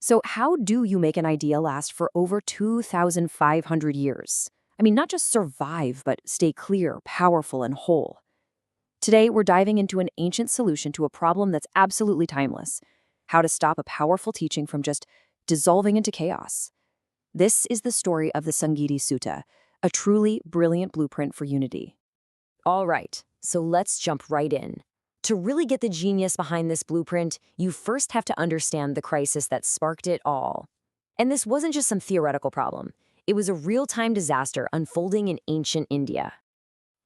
So how do you make an idea last for over 2,500 years? I mean, not just survive, but stay clear, powerful, and whole. Today, we're diving into an ancient solution to a problem that's absolutely timeless: how to stop a powerful teaching from just dissolving into chaos. This is the story of the Saṅgītisutta, a truly brilliant blueprint for unity. All right, so let's jump right in. To really get the genius behind this blueprint, you first have to understand the crisis that sparked it all. And this wasn't just some theoretical problem. It was a real-time disaster unfolding in ancient India.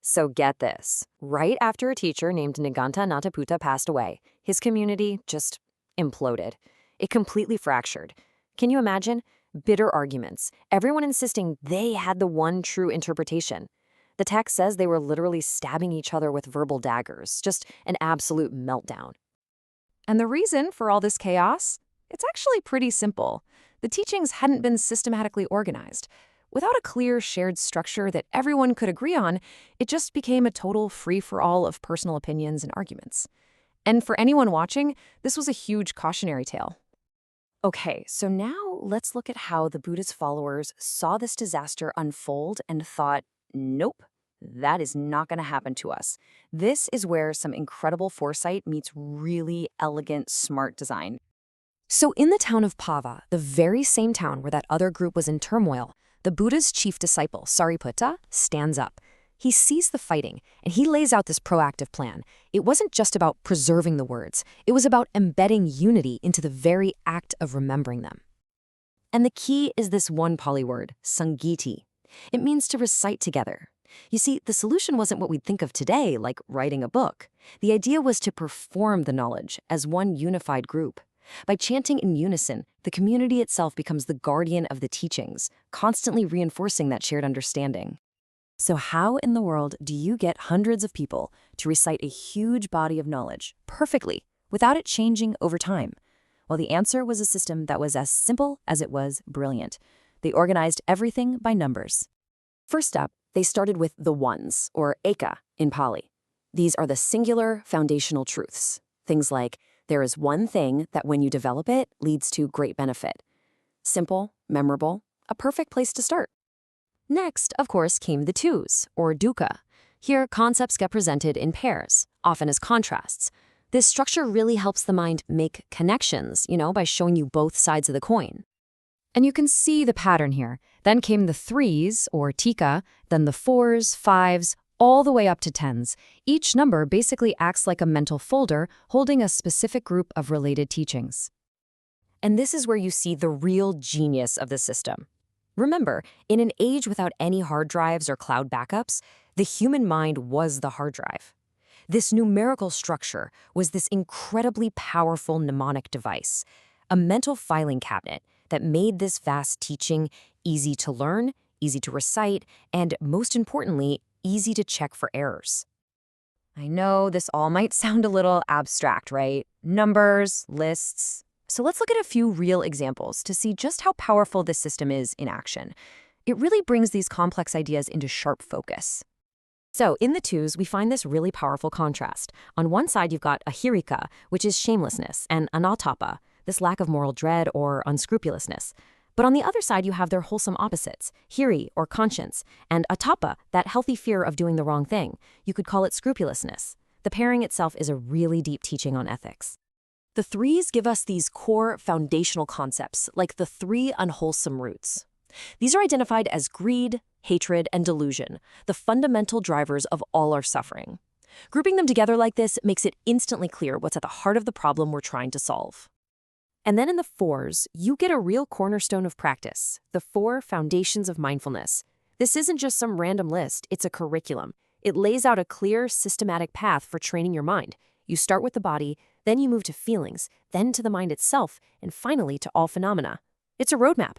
So get this. Right after a teacher named Nigantha passed away, his community just imploded. It completely fractured. Can you imagine? Bitter arguments, everyone insisting they had the one true interpretation. The text says they were literally stabbing each other with verbal daggers, just an absolute meltdown. And the reason for all this chaos? It's actually pretty simple. The teachings hadn't been systematically organized. Without a clear shared structure that everyone could agree on, it just became a total free-for-all of personal opinions and arguments. And for anyone watching, this was a huge cautionary tale. Okay, so now let's look at how the Buddha's followers saw this disaster unfold and thought, nope, that is not going to happen to us. This is where some incredible foresight meets really elegant, smart design. So in the town of Pava, the very same town where that other group was in turmoil, the Buddha's chief disciple, Sāriputta, stands up. He sees the fighting, and he lays out this proactive plan. It wasn't just about preserving the words. It was about embedding unity into the very act of remembering them. And the key is this one Pali word, Saṅgīti. It means to recite together. You see, the solution wasn't what we'd think of today, like writing a book. The idea was to perform the knowledge as one unified group. By chanting in unison, the community itself becomes the guardian of the teachings, constantly reinforcing that shared understanding. So how in the world do you get hundreds of people to recite a huge body of knowledge perfectly without it changing over time? Well, the answer was a system that was as simple as it was brilliant. They organized everything by numbers. First up, they started with the ones, or eka in Pali. These are the singular foundational truths. Things like, there is one thing that when you develop it leads to great benefit. Simple, memorable, a perfect place to start. Next, of course, came the twos, or dukkha. Here, concepts get presented in pairs, often as contrasts. This structure really helps the mind make connections, by showing you both sides of the coin. And you can see the pattern here. Then came the threes, or tika, then the fours, fives, all the way up to tens. Each number basically acts like a mental folder holding a specific group of related teachings. And this is where you see the real genius of the system. Remember, in an age without any hard drives or cloud backups, the human mind was the hard drive. This numerical structure was this incredibly powerful mnemonic device, a mental filing cabinet that made this vast teaching easy to learn, easy to recite, and most importantly, easy to check for errors. I know this all might sound a little abstract, right? Numbers, lists. So let's look at a few real examples to see just how powerful this system is in action. It really brings these complex ideas into sharp focus. So in the twos, we find this really powerful contrast. On one side, you've got ahirika, which is shamelessness, and anattapa, this lack of moral dread or unscrupulousness. But on the other side, you have their wholesome opposites, hiri, or conscience, and attapa, that healthy fear of doing the wrong thing. You could call it scrupulousness. The pairing itself is a really deep teaching on ethics. The threes give us these core foundational concepts, like the three unwholesome roots. These are identified as greed, hatred, and delusion, the fundamental drivers of all our suffering. Grouping them together like this makes it instantly clear what's at the heart of the problem we're trying to solve. And then in the fours, you get a real cornerstone of practice, the 4 foundations of mindfulness. This isn't just some random list, it's a curriculum. It lays out a clear, systematic path for training your mind. You start with the body, then you move to feelings, then to the mind itself, and finally to all phenomena. It's a roadmap.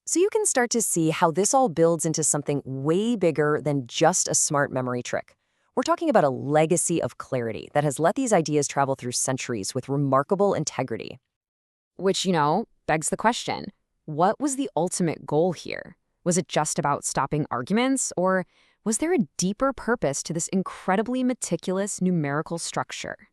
So you can start to see how this all builds into something way bigger than just a smart memory trick. We're talking about a legacy of clarity that has let these ideas travel through centuries with remarkable integrity. Which, begs the question, what was the ultimate goal here? Was it just about stopping arguments, or was there a deeper purpose to this incredibly meticulous numerical structure?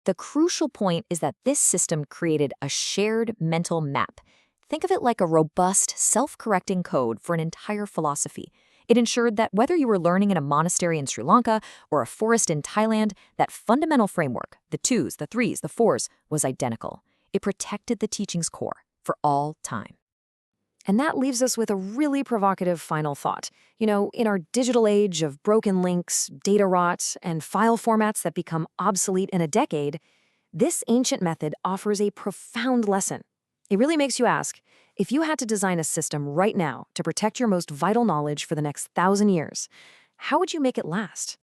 The crucial point is that this system created a shared mental map. Think of it like a robust, self-correcting code for an entire philosophy. It ensured that whether you were learning in a monastery in Sri Lanka or a forest in Thailand, that fundamental framework, the twos, the threes, the fours, was identical. It protected the teaching's core for all time. And that leaves us with a really provocative final thought. In our digital age of broken links, data rot, and file formats that become obsolete in a decade, this ancient method offers a profound lesson. It really makes you ask, if you had to design a system right now to protect your most vital knowledge for the next 1,000 years, how would you make it last?